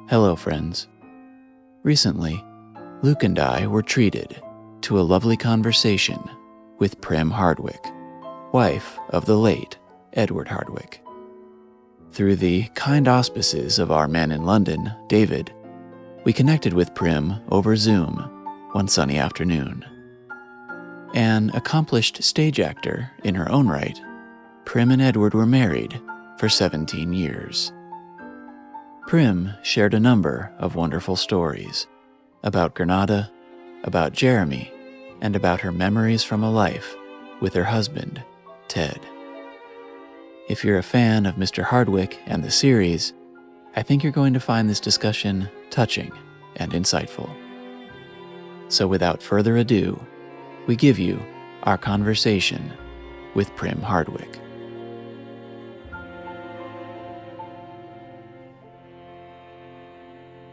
Hello, friends. Recently, Luke and I were treated to a lovely conversation with Prim Hardwicke, wife of the late Edward Hardwicke. Through the kind auspices of our man in London, David, we connected with Prim over Zoom one sunny afternoon. An accomplished stage actor in her own right, Prim and Edward were married for 17 years. Prim shared a number of wonderful stories about Granada, about Jeremy, and about her memories from a life with her husband, Ted. If you're a fan of Mr. Hardwicke and the series, I think you're going to find this discussion touching and insightful. So without further ado, we give you our conversation with Prim Hardwicke.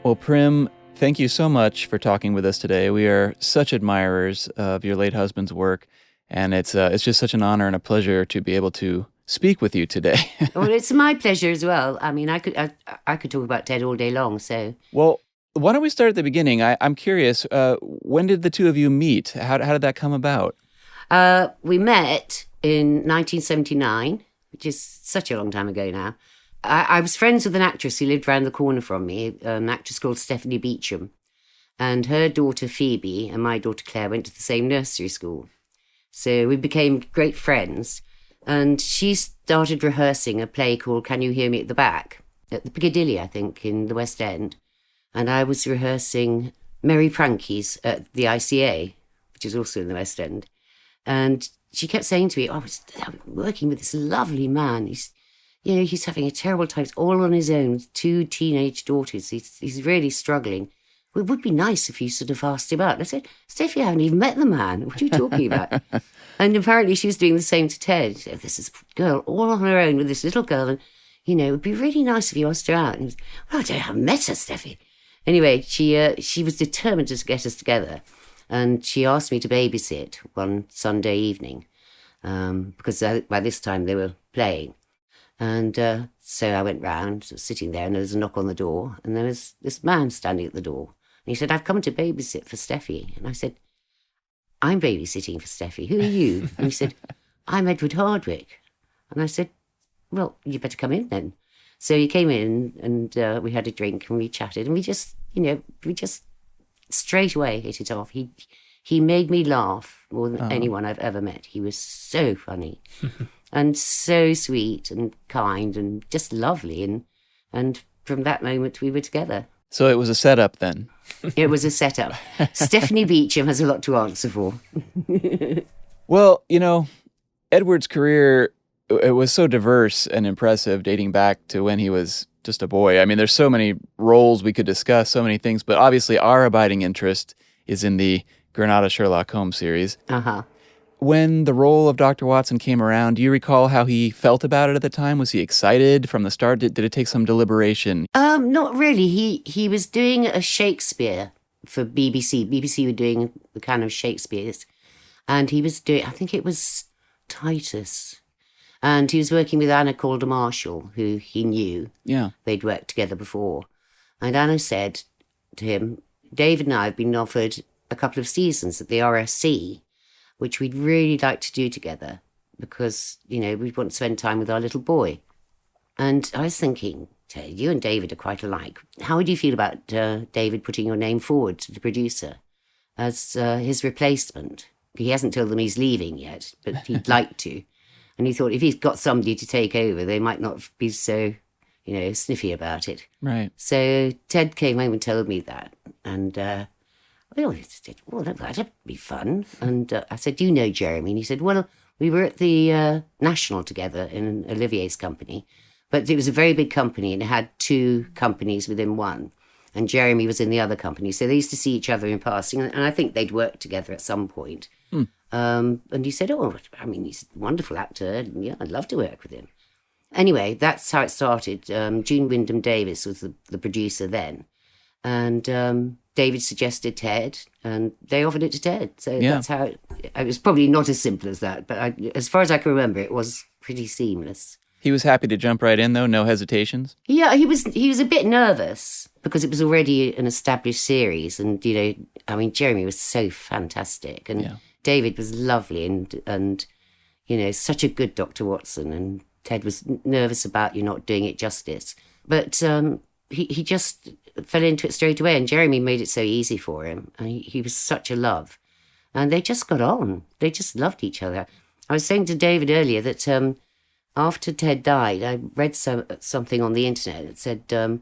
Well, Prim, thank you so much for talking with us today. We are such admirers of your late husband's work, and it's just such an honor and a pleasure to be able to speak with you today. Well, it's my pleasure as well. I mean, I could talk about Ted all day long. So, well, why don't we start at the beginning? I'm curious. When did the two of you meet? How did that come about? We met in 1979, which is such a long time ago now. I was friends with an actress who lived around the corner from me, an actress called Stephanie Beecham. And her daughter Phoebe and my daughter Claire went to the same nursery school. So we became great friends. And she started rehearsing a play called Can You Hear Me at the Back? At the Piccadilly, I think, in the West End. And I was rehearsing Merry Prankies at the ICA, which is also in the West End. And she kept saying to me, I'm working with this lovely man. He's having a terrible time. He's all on his own, 2 teenage daughters. He's really struggling. Well, it would be nice if you sort of asked him out. I said, Steph, you haven't even met the man. What are you talking about? And apparently she was doing the same to Ted. So this is a girl all on her own with this little girl. And, it would be really nice if you asked her out. And he was, well, I haven't met her, Steffi. Anyway, she was determined to get us together. And she asked me to babysit one Sunday evening because by this time they were playing. And so I went round, sitting there, and there was a knock on the door. And there was this man standing at the door. And he said, I've come to babysit for Steffi. And I said, I'm babysitting for Steffi. Who are you? And he said, I'm Edward Hardwicke. And I said, well, you better come in then. So he came in and we had a drink and we chatted. And we just straight away hit it off. He made me laugh more than anyone I've ever met. He was so funny. And so sweet and kind and just lovely. And from that moment, we were together. So it was a setup then? It was a setup. Stephanie Beecham has a lot to answer for. Well, Edward's career, it was so diverse and impressive dating back to when he was just a boy. I mean, there's so many roles we could discuss, so many things, but obviously our abiding interest is in the Granada Sherlock Holmes series. Uh-huh. When the role of Dr. Watson came around, do you recall how he felt about it at the time? Was he excited from the start? Did it take some deliberation? Not really. He was doing a Shakespeare for BBC. BBC were doing the kind of Shakespeares. And he was doing, I think it was Titus. And he was working with Anna Calder Marshall, who he knew. Yeah. They'd worked together before. And Anna said to him, David and I have been offered a couple of seasons at the RSC, which we'd really like to do together because, we want to spend time with our little boy. And I was thinking, Ted, you and David are quite alike. How would you feel about David putting your name forward to the producer as his replacement? He hasn't told them he's leaving yet, but he'd like to. And he thought if he's got somebody to take over, they might not be so, sniffy about it. Right. So Ted came home and told me that. And he said, well, that'd be fun. And I said, do you know Jeremy? And he said, well, we were at the National together in Olivier's company. But it was a very big company and it had 2 companies within one. And Jeremy was in the other company. So they used to see each other in passing. And I think they'd worked together at some point. And he said, he's a wonderful actor. And yeah, I'd love to work with him. Anyway, that's how it started. June Wyndham Davis was the producer then. And David suggested Ted, and they offered it to Ted. So Yeah. that's how it was. Probably not as simple as that, but as far as I can remember, it was pretty seamless. He was happy to jump right in, though, no hesitations? Yeah, he was a bit nervous because it was already an established series, and Jeremy was so fantastic, and David was lovely, and such a good Dr. Watson, and Ted was nervous about you not doing it justice, but he just fell into it straight away, and Jeremy made it so easy for him, and he was such a love, and they just got on. They just loved each other. I was saying to David earlier that after Ted died, I read something on the internet that said that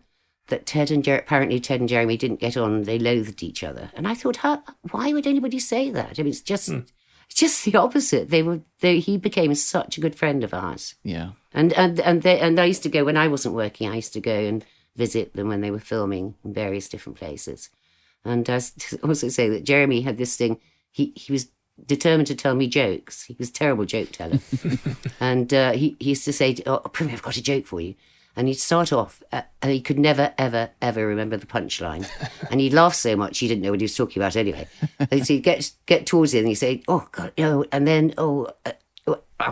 apparently Ted and Jeremy didn't get on. They loathed each other, and I thought, why would anybody say that? I mean, it's just the opposite. He became such a good friend of ours. Yeah, and I used to go when I wasn't working. I used to go and visit them when they were filming in various different places. And I also say that Jeremy had this thing. He was determined to tell me jokes. He was a terrible joke teller. And he used to say, Prim, I've got a joke for you. And he'd start off, and he could never, ever, ever remember the punchline. And he'd laugh so much he didn't know what he was talking about anyway. And so he'd get towards it and he'd say, oh, God, no. And then, I'll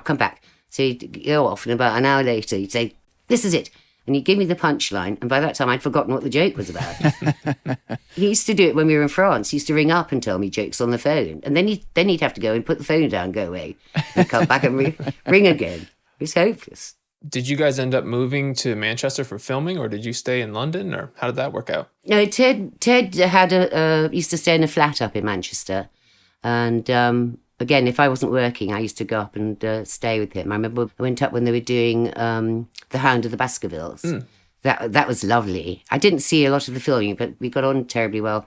come back. So he'd go off, and about an hour later, he'd say, this is it. And he'd give me the punchline, and by that time I'd forgotten what the joke was about. He used to do it when we were in France. He used to ring up and tell me jokes on the phone. And then he'd have to go and put the phone down, go away, and come back and ring again. It was hopeless. Did you guys end up moving to Manchester for filming, or did you stay in London, or how did that work out? No, Ted had used to stay in a flat up in Manchester. And again, if I wasn't working, I used to go up and stay with him. I remember I went up when they were doing The Hound of the Baskervilles. That was lovely. I didn't see a lot of the filming, but we got on terribly well.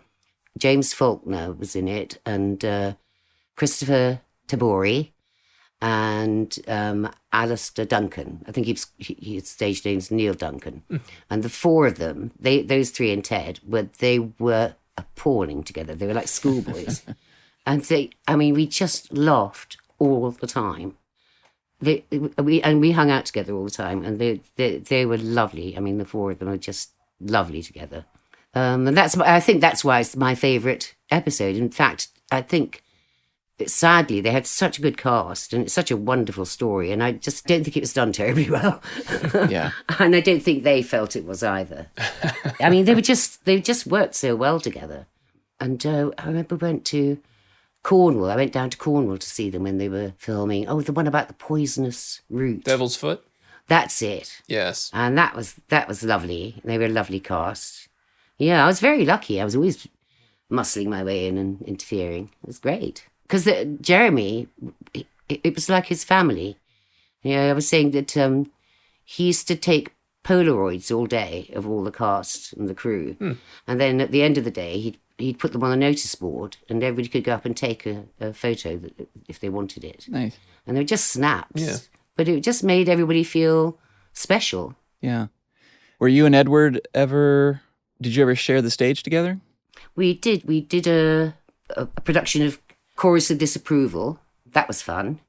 James Faulkner was in it, and Christopher Tabori, and Alistair Duncan. I think his stage name's Neil Duncan. And the four of them, those three and Ted, they were appalling together. They were like schoolboys. And we just laughed all the time. We hung out together all the time, and they were lovely. I mean, the four of them are just lovely together. And I think that's why it's my favourite episode. In fact, I think sadly they had such a good cast, and it's such a wonderful story, and I just don't think it was done terribly well. Yeah. And I don't think they felt it was either. I mean, they just worked so well together. And I remember we went to Cornwall. I went down to Cornwall to see them when they were filming. Oh, the one about the poisonous root. Devil's Foot? That's it. Yes. And that was lovely. They were a lovely cast. Yeah, I was very lucky. I was always muscling my way in and interfering. It was great. Because Jeremy, it was like his family. I was saying that he used to take Polaroids all day of all the cast and the crew. And then at the end of the day, he'd put them on a notice board, and everybody could go up and take a photo if they wanted it. Nice. And they were just snaps. Yeah. But it just made everybody feel special. Yeah. Were you and Edward did you ever share the stage together? We did. We did a production of Chorus of Disapproval. That was fun.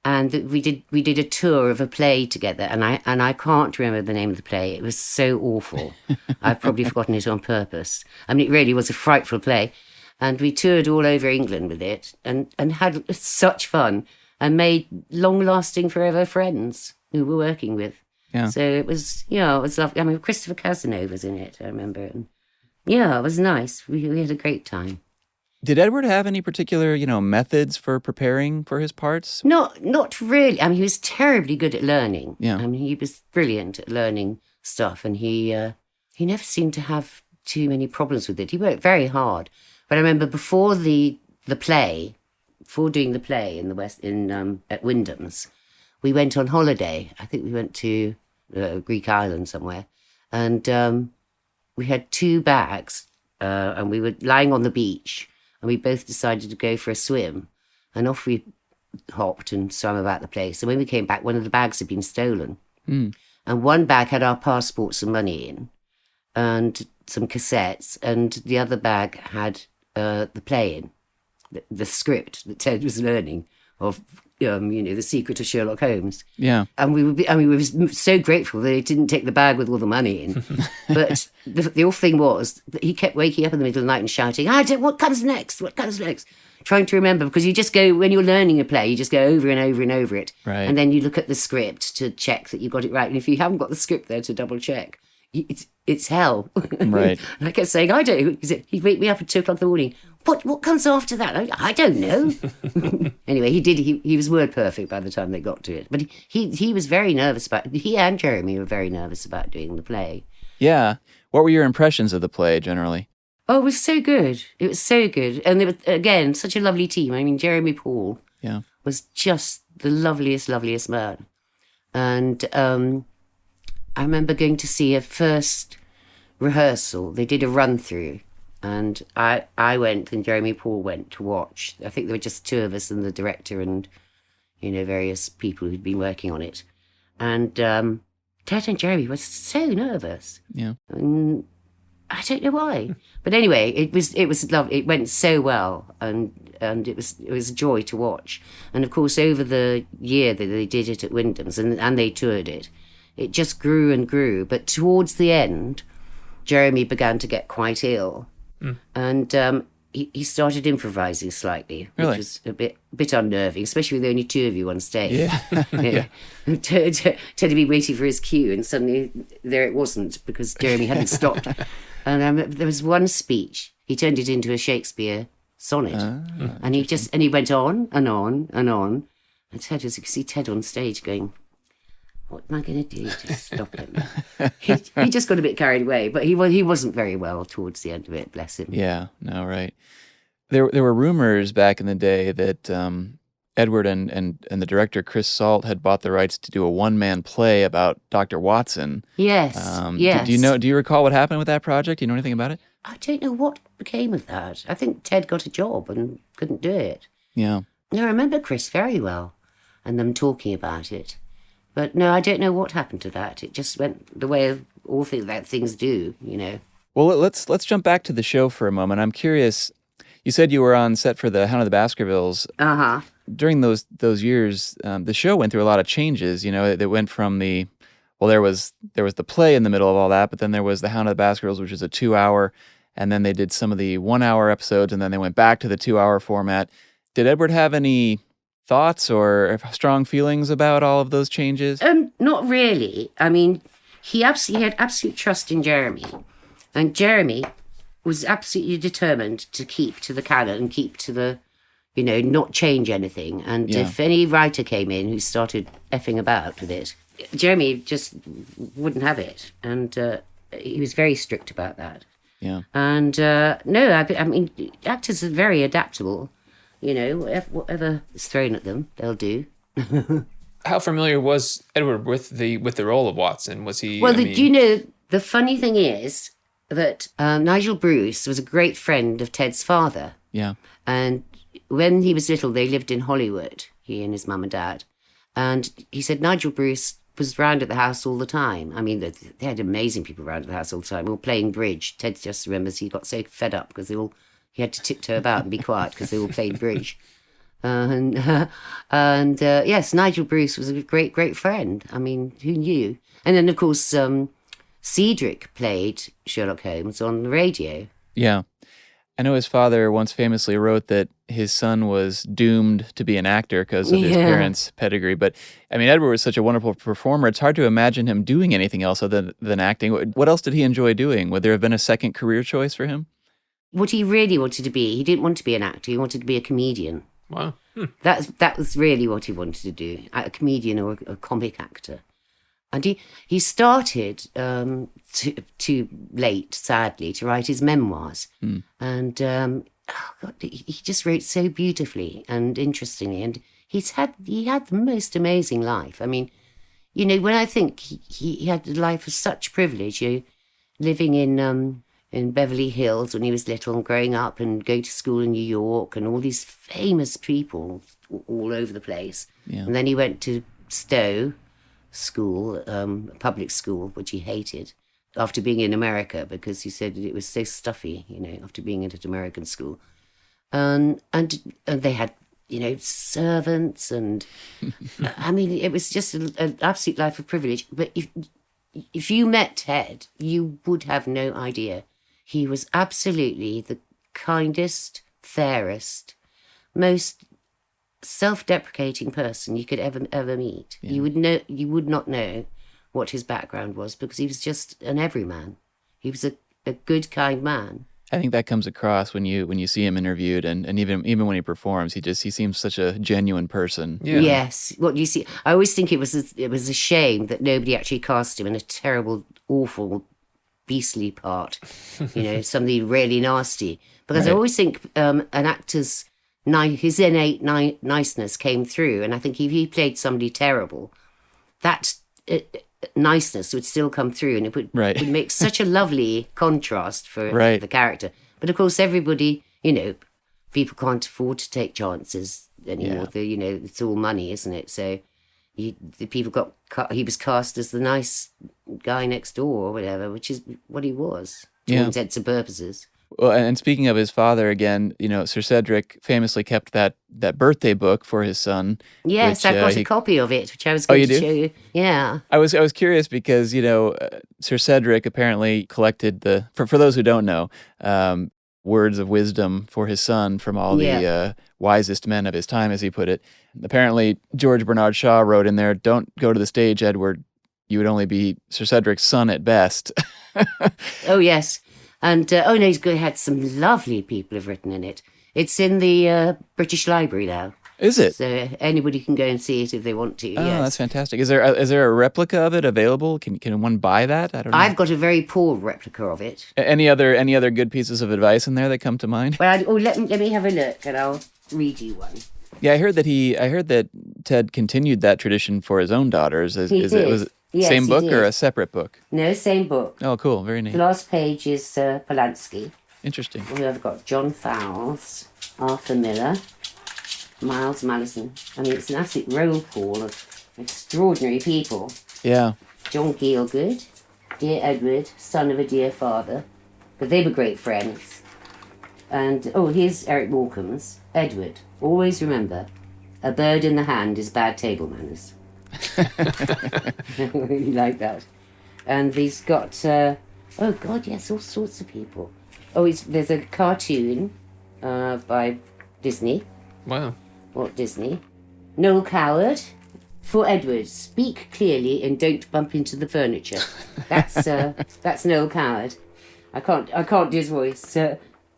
And we did a tour of a play together, and I can't remember the name of the play. It was so awful. I've probably forgotten it on purpose. I mean, it really was a frightful play. And we toured all over England with it, and had such fun, and made long-lasting, forever friends who we're working with. Yeah. So it was lovely. I mean, Christopher Casanova's in it, I remember. And yeah, it was nice. We had a great time. Did Edward have any particular, methods for preparing for his parts? Not really. I mean, he was terribly good at learning. Yeah. I mean, he was brilliant at learning stuff, and he never seemed to have too many problems with it. He worked very hard. But I remember before doing the play in the West at Wyndham's, we went on holiday. I think we went to Greek island somewhere, and we had 2 bags, and we were lying on the beach. And we both decided to go for a swim. And off we hopped and swam about the place. And when we came back, one of the bags had been stolen. And one bag had our passports and money in, and some cassettes. And the other bag had the play in, the script that Ted was learning of The Secret of Sherlock Holmes. Yeah. And we were so grateful that he didn't take the bag with all the money in. But the awful thing was that he kept waking up in the middle of the night and shouting, what comes next? What comes next? Trying to remember, because you just go, when you're learning a play, you just go over and over and over it. Right. And then you look at the script to check that you got it right. And if you haven't got the script there to double check, it's hell. Right. And I kept saying, I don't know. He'd wake me up at 2 o'clock in the morning. What comes after that? I don't know. Anyway, he was word perfect by the time they got to it. But he was very nervous he and Jeremy were very nervous about doing the play. Yeah. What were your impressions of the play generally? Oh, it was so good. It was so good. And they were, again, such a lovely team. I mean, Jeremy Paul was just the loveliest man. And I remember going to see a first rehearsal. They did a run-through. And I went and Jeremy Paul went to watch. I think there were just 2 of us and the director and, various people who'd been working on it. And Ted and Jeremy were so nervous. Yeah. And I don't know why. But anyway, it was lovely. It went so well and it was a joy to watch. And of course, over the year that they did it at Wyndham's and they toured it, it just grew and grew. But towards the end, Jeremy began to get quite ill. And he started improvising slightly, which was a bit unnerving, especially with only 2 of you on stage. Yeah. Ted had been waiting for his cue, and suddenly there it wasn't because Jeremy hadn't stopped. And there was one speech. He turned it into a Shakespeare sonnet, and he went on and on and on. And Ted was, you could see Ted on stage going, "What am I going to do to stop him?" he just got a bit carried away, but he wasn't very well towards the end of it, bless him. Yeah, no, right. There were rumors back in the day that Edward and the director Chris Salt had bought the rights to do a one-man play about Dr. Watson. Yes, yes. Do you recall what happened with that project? Do you know anything about it? I don't know what became of that. I think Ted got a job and couldn't do it. Yeah. No, I remember Chris very well and them talking about it. But no, I don't know what happened to that. It just went the way of all things do, Well, let's jump back to the show for a moment. I'm curious. You said you were on set for the Hound of the Baskervilles. Uh-huh. During those years, the show went through a lot of changes. It went from there was the play in the middle of all that, but then there was the Hound of the Baskervilles, which was a 2-hour, and then they did some of the 1-hour episodes, and then they went back to the 2-hour format. Did Edward have any thoughts or strong feelings about all of those changes? Not really. I mean, he had absolute trust in Jeremy, and Jeremy was absolutely determined to keep to the canon and keep to the, not change anything. And if any writer came in who started effing about with it, Jeremy just wouldn't have it, and he was very strict about that. Yeah. And no, I mean, actors are very adaptable. Whatever is thrown at them, they'll do. How familiar was Edward with the role of Watson? Was he? Well, the funny thing is that Nigel Bruce was a great friend of Ted's father. Yeah. And when he was little, they lived in Hollywood, he and his mum and dad. And he said Nigel Bruce was round at the house all the time. I mean, they had amazing people round at the house all the time, all playing bridge. Ted just remembers he got so fed up because he had to tiptoe about and be quiet because they all played bridge. Yes, Nigel Bruce was a great friend. I mean, who knew? And then, of course, Cedric played Sherlock Holmes on the radio. Yeah. I know his father once famously wrote that his son was doomed to be an actor because of his parents' pedigree. But, I mean, Edward was such a wonderful performer. It's hard to imagine him doing anything else other than acting. What else did he enjoy doing? Would there have been a second career choice for him? What he really wanted to be, he didn't want to be an actor. He wanted to be a comedian. Wow. That was really what he wanted to do, a comedian or a comic actor. And he started too late, sadly, to write his memoirs. And he just wrote so beautifully and interestingly. And he had the most amazing life. I mean, when I think he had the life of such privilege, living in Beverly Hills when he was little and growing up and going to school in New York and all these famous people all over the place. Yeah. And then he went to Stowe school, public school, which he hated, after being in America because he said it was so stuffy, after being at an American school. And they had servants and I mean, it was just an absolute life of privilege. But if you met Ted, you would have no idea. He was absolutely the kindest, fairest, most self-deprecating person you could ever meet. Yeah. You would not know what his background was, because he was just an everyman. He was a good, kind man. I think that comes across when you see him interviewed, and even when he performs, he seems such a genuine person. Yeah. Yes. What you see, I always think it was a shame that nobody actually cast him in a terrible, awful, beastly part. Something really nasty. Because I always think an actor's his innate niceness came through, and I think if he played somebody terrible, that niceness would still come through, and it would make such a lovely contrast for the character. But of course, everybody, people can't afford to take chances anymore. Yeah. It's all money, isn't it? So he was cast as the nice guy next door or whatever, which is what he was to all intents and purposes. Well, and speaking of his father again, Sir Cedric famously kept that birthday book for his son. Yes, I've got a copy of it, which I was Oh, going you to do? show you. Yeah. I was curious because Sir Cedric apparently collected for those who don't know, words of wisdom for his son from all the wisest men of his time, as he put it. Apparently, George Bernard Shaw wrote in there, "Don't go to the stage, Edward. You would only be Sir Cedric's son at best." Oh yes. And, he's had some lovely people have written in it. It's in the British Library now. Is it? So anybody can go and see it if they want to, Oh, yes. that's fantastic. Is there a replica of it available? Can one buy that? I don't know. I've got a very poor replica of it. Any other good pieces of advice in there that come to mind? Well, let me have a look, and I'll read you one. Yeah, I heard that Ted continued that tradition for his own daughters. Was it Yes, same he book did. or a separate book? No, same book. Oh, cool. Very neat. The last page is Polanski. Interesting. We've got John Fowles, Arthur Miller, Miles Malleson. I mean, it's an absolute roll call of extraordinary people. Yeah. John Gielgud, dear Edward, son of a dear father. But they were great friends. And, here's Eric Morecambe's. Edward, always remember, a bird in the hand is bad table manners. I really like that. And he's got, all sorts of people. There's a cartoon by Disney. Wow. Walt Disney. Noel Coward. For Edward, speak clearly and don't bump into the furniture. That's Noel Coward. I can't do his voice,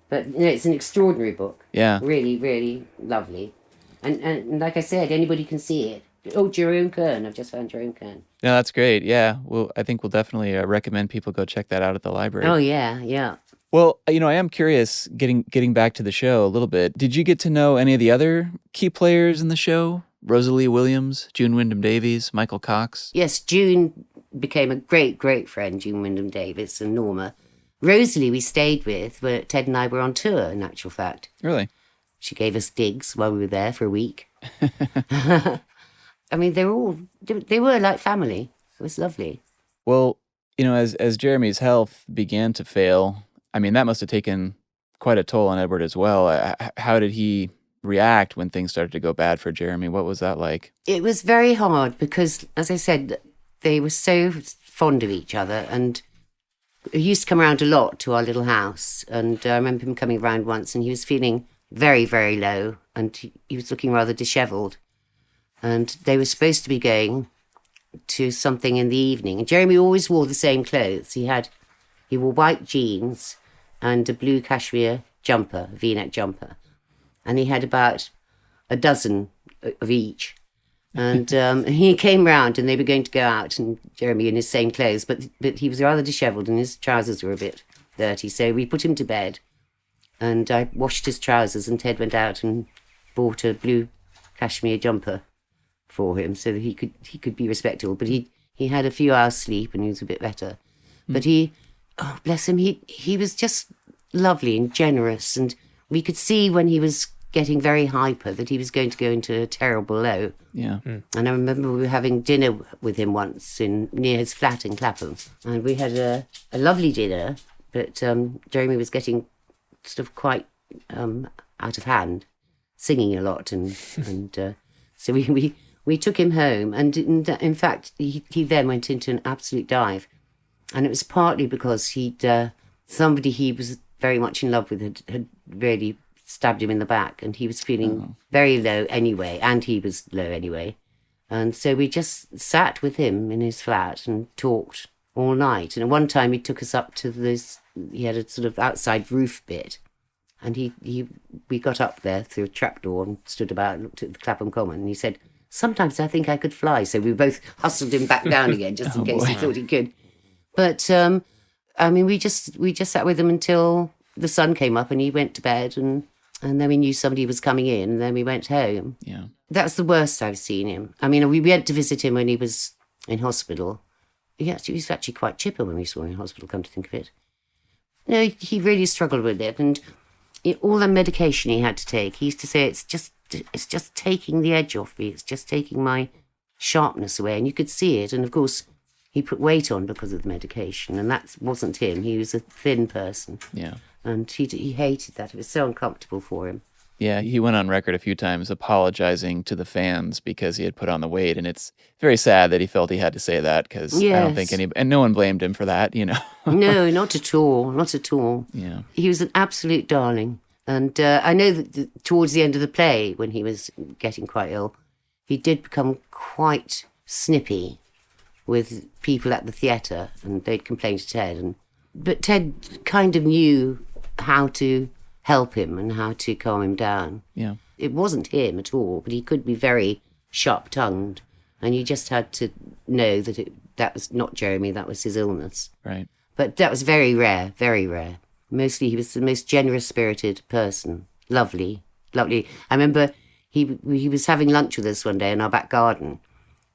but it's an extraordinary book. Yeah. Really, really lovely. And like I said, anybody can see it. Oh, Jerome Kern. I've just found Jerome Kern. No, that's great. Yeah. Well, I think we'll definitely recommend people go check that out at the library. Oh, yeah. Well, I am curious, getting back to the show a little bit. Did you get to know any of the other key players in the show? Rosalie Williams, June Wyndham Davies, Michael Cox? Yes, June became a great, great friend, June Wyndham Davies and Norma. Rosalie we stayed with, where Ted and I were on tour, in actual fact. Really? She gave us digs while we were there for a week. I mean, they were like family. It was lovely. Well, as Jeremy's health began to fail, I mean, that must have taken quite a toll on Edward as well. How did he react when things started to go bad for Jeremy? What was that like? It was very hard because, as I said, they were so fond of each other, and he used to come around a lot to our little house. And I remember him coming around once, and he was feeling very, very low, and he was looking rather dishevelled. And they were supposed to be going to something in the evening. And Jeremy always wore the same clothes. He wore white jeans and a blue cashmere jumper, V-neck jumper. And he had about a dozen of each. And he came round and they were going to go out, and Jeremy in his same clothes, but he was rather dishevelled and his trousers were a bit dirty. So we put him to bed and I washed his trousers, and Ted went out and bought a blue cashmere jumper for him so that he could be respectable. But he had a few hours sleep and he was a bit better. But bless him, he was just lovely and generous, and we could see when he was getting very hyper that he was going to go into a terrible low. Yeah. And I remember we were having dinner with him once near his flat in Clapham, and we had a lovely dinner, but Jeremy was getting sort of quite out of hand. singing a lot, and so we took him home, and in fact he then went into an absolute dive, and it was partly because somebody he was very much in love with had really stabbed him in the back, and he was feeling very low anyway, and he was low anyway, and so we just sat with him in his flat and talked all night. And at one time he took us up to he had a sort of outside roof bit, and we got up there through a trapdoor and stood about and looked at the Clapham Common, and he said, "Sometimes I think I could fly." So we both hustled him back down again, just in case he thought he could. But I mean, we just sat with him until the sun came up and he went to bed, and then we knew somebody was coming in, and then we went home. Yeah. That's the worst I've seen him. I mean, we went to visit him when he was in hospital. He was actually quite chipper when we saw him in hospital, come to think of it. No, he really struggled with it, and all the medication he had to take, he used to say, it's just taking the edge off me, it's just taking my sharpness away, and you could see it. And of course, he put weight on because of the medication, and that wasn't him. He was a thin person. Yeah. And he hated that. It was so uncomfortable for him. Yeah, he went on record a few times apologizing to the fans because he had put on the weight, and it's very sad that he felt he had to say that, because I don't think and no one blamed him for that, you know. No, not at all, not at all. Yeah. He was an absolute darling. And I know that towards the end of the play, when he was getting quite ill, he did become quite snippy with people at the theatre, and they'd complain to Ted. But Ted kind of knew how to help him and how to calm him down. Yeah. It wasn't him at all, but he could be very sharp-tongued, and you just had to know that that was not Jeremy, that was his illness. Right. But that was very rare, very rare. Mostly he was the most generous-spirited person. Lovely, lovely. I remember he was having lunch with us one day in our back garden,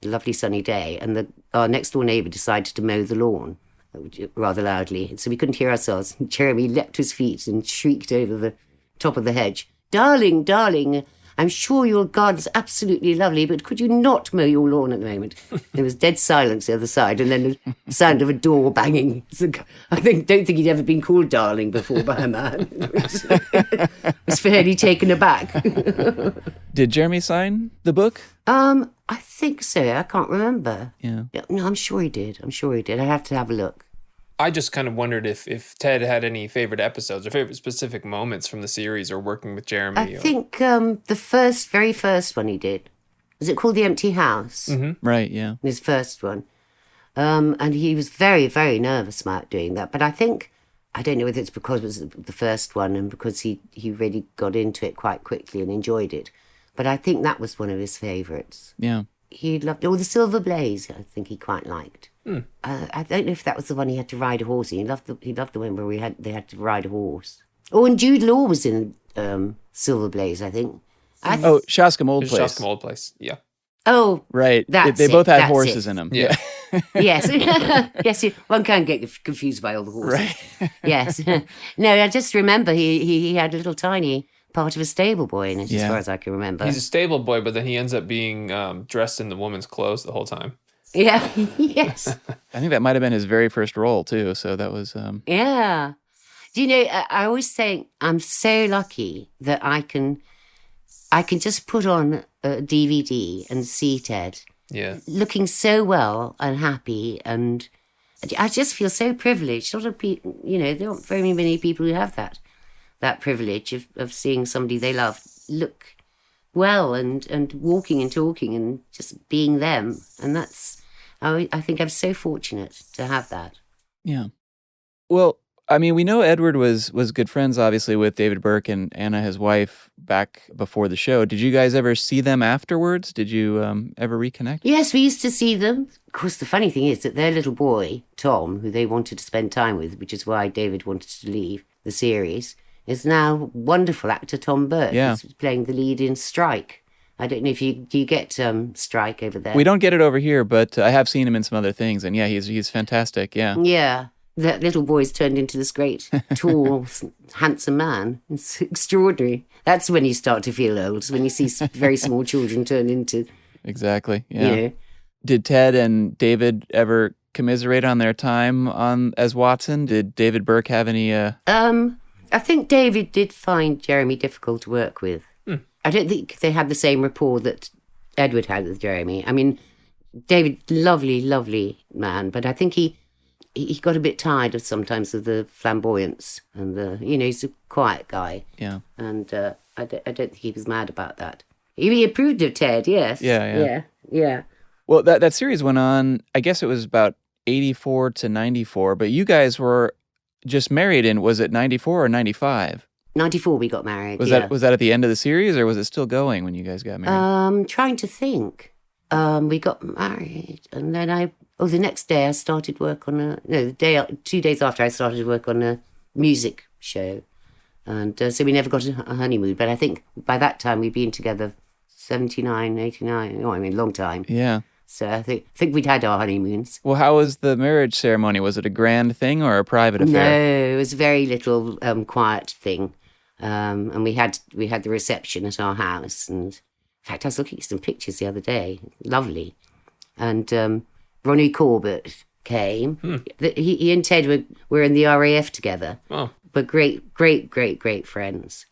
a lovely sunny day, and our next-door neighbour decided to mow the lawn rather loudly, so we couldn't hear ourselves. Jeremy leapt to his feet and shrieked over the top of the hedge, "Darling, darling, I'm sure your garden's absolutely lovely, but could you not mow your lawn at the moment?" There was dead silence the other side, and then the sound of a door banging. I don't think he'd ever been called darling before by a man. Was fairly taken aback. Did Jeremy sign the book? I think so. I can't remember. Yeah. No, I'm sure he did. I have to have a look. I just kind of wondered if Ted had any favorite episodes or favorite specific moments from the series or working with Jeremy. I think the very first one he did, was it called The Empty House? Mm-hmm. Right, yeah. His first one. And he was very, very nervous about doing that. But I don't know whether it's because it was the first one and because he really got into it quite quickly and enjoyed it. But I think that was one of his favourites. Yeah. He loved the Silver Blaze, I think he quite liked. I don't know if that was the one he had to ride a horse in. He loved the one where they had to ride a horse. Oh, and Jude Law was in Silver Blaze, I think. Shascombe Old Place. Shascombe Old Place, yeah. Oh, right. They both had horses in them. Yeah. Yes. Yes, one can get confused by all the horses. Right. Yes. No, I just remember he had a little tiny part of a stable boy in it, as far as I can remember. He's a stable boy, but then he ends up being dressed in the woman's clothes the whole time. Yeah, yes. I think that might have been his very first role, too, so that was... Yeah. Do you know, I always think I'm so lucky that I can just put on a DVD and see Ted looking so well and happy, and I just feel so privileged. There aren't very many people who have that privilege of seeing somebody they love look well and walking and talking and just being them. And I think I'm so fortunate to have that. Yeah. Well, I mean, we know Edward was good friends, obviously, with David Burke and Anna, his wife, back before the show. Did you guys ever see them afterwards? Did you ever reconnect? Yes, we used to see them. Of course, the funny thing is that their little boy, Tom, who they wanted to spend time with, which is why David wanted to leave the series, is now wonderful actor Tom Burke. Yeah. He's playing the lead in Strike. I don't know if do you get Strike over there? We don't get it over here, but I have seen him in some other things, and yeah, he's fantastic. Yeah. Yeah. That little boy's turned into this great, tall, handsome man. It's extraordinary. That's when you start to feel old, when you see very small children turn into... Exactly, yeah. You know. Did Ted and David ever commiserate on their time as Watson? Did David Burke have any... I think David did find Jeremy difficult to work with. I don't think they had the same rapport that Edward had with Jeremy. I mean, David, lovely, lovely man, but I think he got a bit tired of sometimes of the flamboyance and he's a quiet guy. Yeah. And I don't think he was mad about that. He approved of Ted, yes. Yeah. Well, that series went on, I guess it was about 84 to 94, but you guys were just married in, was it 94 or 95? 94 we got married, Was that at the end of the series, or was it still going when you guys got married? Trying to think. We got married, and then the next day I started work on 2 days after I started work on a music show. And so we never got a honeymoon, but I think by that time we'd been together 79, 89, long time. Yeah. So I think we'd had our honeymoons. Well, how was the marriage ceremony? Was it a grand thing or a private affair? No, it was a very little quiet thing. And we had the reception at our house. And in fact, I was looking at some pictures the other day. Lovely. And Ronnie Corbett came. He and Ted were in the RAF together. Oh. But great, great, great, great friends.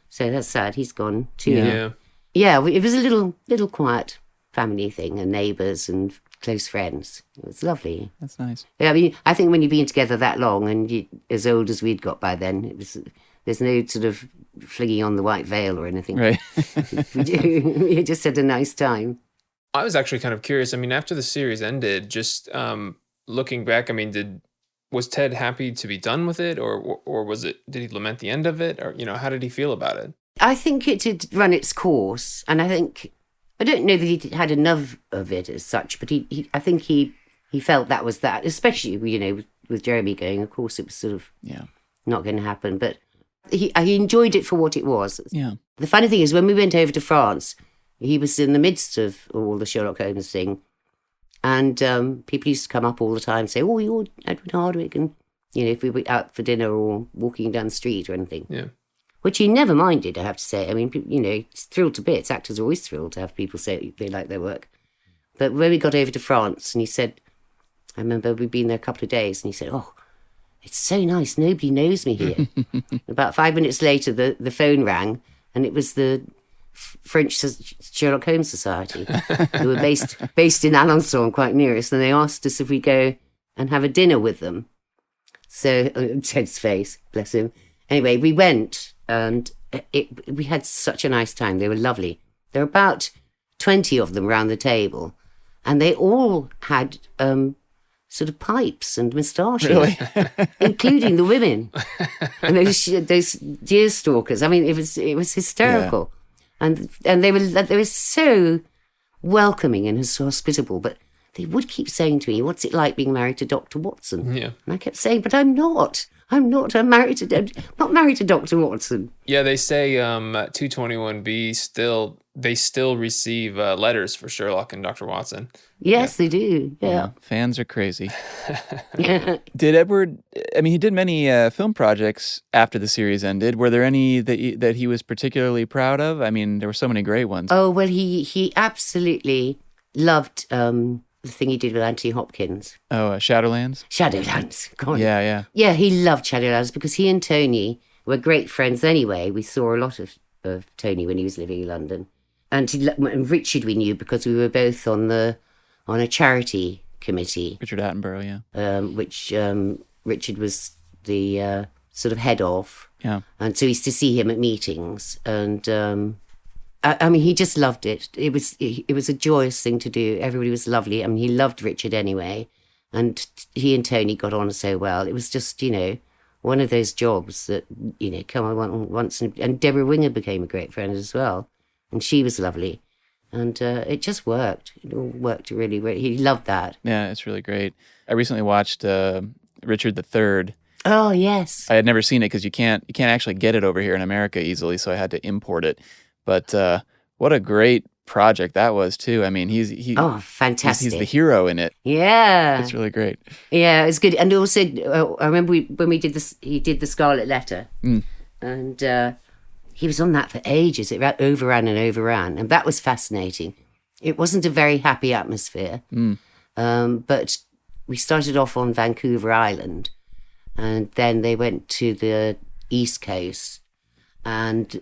So that's sad. He's gone too. Yeah. Yeah, it was a little quiet family thing, and neighbours and close friends. It was lovely. That's nice. Yeah, I mean, I think when you've been together that long and as old as we'd got by then, there's no sort of flinging on the white veil or anything. Right. We just had a nice time. I was actually kind of curious. I mean, after the series ended, just looking back, I mean, was Ted happy to be done with it, or did he lament the end of it, or how did he feel about it? I think it had run its course, and I don't know that he had enough of it as such, but I think he felt that was that, especially with Jeremy going. Of course, it was sort of not going to happen, but he enjoyed it for what it was. Yeah. The funny thing is, when we went over to France, he was in the midst of all the Sherlock Holmes thing, and people used to come up all the time and say, "Oh, you're Edward Hardwicke," and if we were out for dinner or walking down the street or anything. Yeah. Which he never minded, I have to say. I mean, he's thrilled to bits. Actors are always thrilled to have people say they like their work. But when we got over to France, and he said, I remember we'd been there a couple of days, and he said, "Oh, it's so nice. Nobody knows me here." About 5 minutes later, the phone rang, and it was the French Sherlock Holmes Society, who were based in Alençon, quite near us, and they asked us if we'd go and have a dinner with them. So, Ted's face, bless him. Anyway, we went, and we had such a nice time. They were lovely. There were about 20 of them round the table, and they all had sort of pipes and moustaches, Really? including the women and those deer stalkers. I mean, it was hysterical, and they were so welcoming and welcoming, but they would keep saying to me, "What's it like being married to Dr. Watson?" Yeah. And I kept saying, "But I'm not. I'm not married to Dr. Watson." Yeah, they say 221B still receive letters for Sherlock and Dr. Watson. Yes, they do. Yeah. Fans are crazy. Yeah. Did Edward, I mean, he did many film projects after the series ended. Were there any that he was particularly proud of? I mean, there were so many great ones. Oh, well, he absolutely loved the thing he did with Anthony Hopkins. Oh, Shadowlands? Shadowlands. God. Yeah. Yeah, he loved Shadowlands because he and Tony were great friends anyway. We saw a lot of Tony when he was living in London. And Richard we knew because we were both on a charity committee. Richard Attenborough, yeah. Which Richard was the sort of head of. Yeah. And so we used to see him at meetings. And I mean, he just loved it. It was a joyous thing to do. Everybody was lovely. I mean, he loved Richard anyway. And he and Tony got on so well. It was just, one of those jobs that, come on once. And Deborah Winger became a great friend as well. And she was lovely. And it just worked. It all worked really, really. He loved that. Yeah, it's really great. I recently watched Richard III. Oh, yes. I had never seen it because you can't actually get it over here in America easily, so I had to import it. But what a great project that was too. I mean, he's fantastic. He's the hero in it. Yeah, it's really great. Yeah, it's good. And also, I remember when we did this, he did the Scarlet Letter, and he was on that for ages. It overran and overran, and that was fascinating. It wasn't a very happy atmosphere, but we started off on Vancouver Island, and then they went to the East Coast, and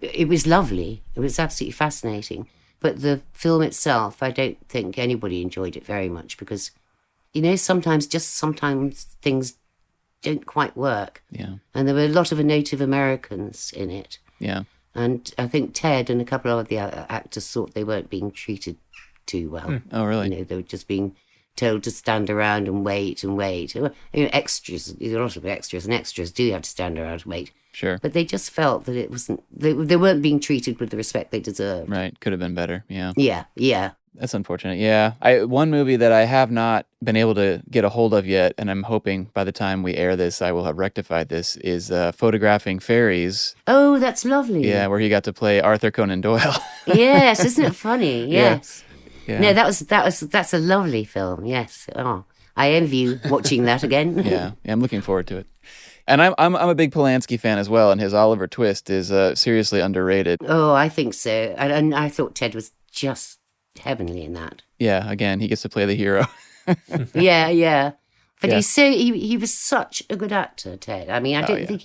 It was lovely. It was absolutely fascinating. But the film itself, I don't think anybody enjoyed it very much because, sometimes things don't quite work. Yeah. And there were a lot of Native Americans in it. Yeah. And I think Ted and a couple of the other actors thought they weren't being treated too well. Oh, really? They were just being told to stand around and wait and wait. Extras, a lot of extras, and extras do have to stand around and wait. Sure. But they just felt that it wasn't, they weren't being treated with the respect they deserved. Right. Could have been better. Yeah. Yeah. That's unfortunate. Yeah. One movie that I have not been able to get a hold of yet, and I'm hoping by the time we air this, I will have rectified this, is Photographing Fairies. Oh, that's lovely. Yeah, where he got to play Arthur Conan Doyle. Yes, isn't it funny? Yes. Yeah. No, that's a lovely film. Yes. Oh, I envy you watching that again. Yeah, I'm looking forward to it. And I'm a big Polanski fan as well, and his Oliver Twist is seriously underrated. Oh, I think so. And I thought Ted was just heavenly in that. Yeah, again, he gets to play the hero. Yeah. But Yeah. he was such a good actor, Ted. I mean, I don't think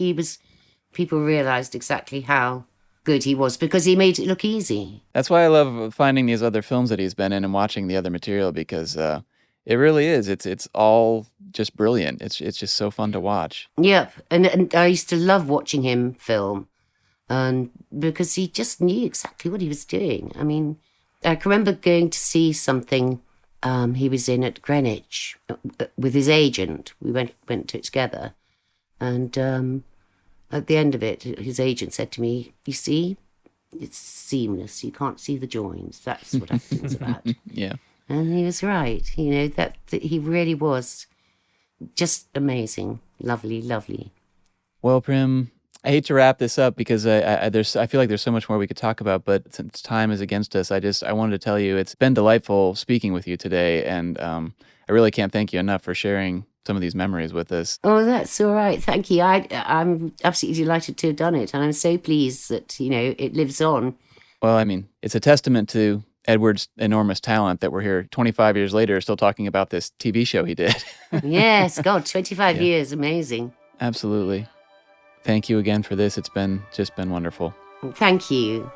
people realised exactly how good he was because he made it look easy. That's why I love finding these other films that he's been in and watching the other material because it really is. It's all just brilliant. It's just so fun to watch. Yep. And I used to love watching him film because he just knew exactly what he was doing. I mean, I can remember going to see something he was in at Greenwich with his agent. We went to it together. And at the end of it, his agent said to me, "You see, it's seamless. You can't see the joins. That's what acting's about." Yeah. And he was right. That he really was just amazing. Lovely, lovely. Well, Prim, I hate to wrap this up because I feel like there's so much more we could talk about, but since time is against us, I wanted to tell you it's been delightful speaking with you today, and I really can't thank you enough for sharing some of these memories with us. Oh, that's all right. Thank you. I'm absolutely delighted to have done it, and I'm so pleased that it lives on. Well, I mean, it's a testament to Edward's enormous talent that we're here 25 years later still talking about this TV show he did. Yes, God, 25 years, amazing. Absolutely. Thank you again for this. It's just been wonderful. Thank you.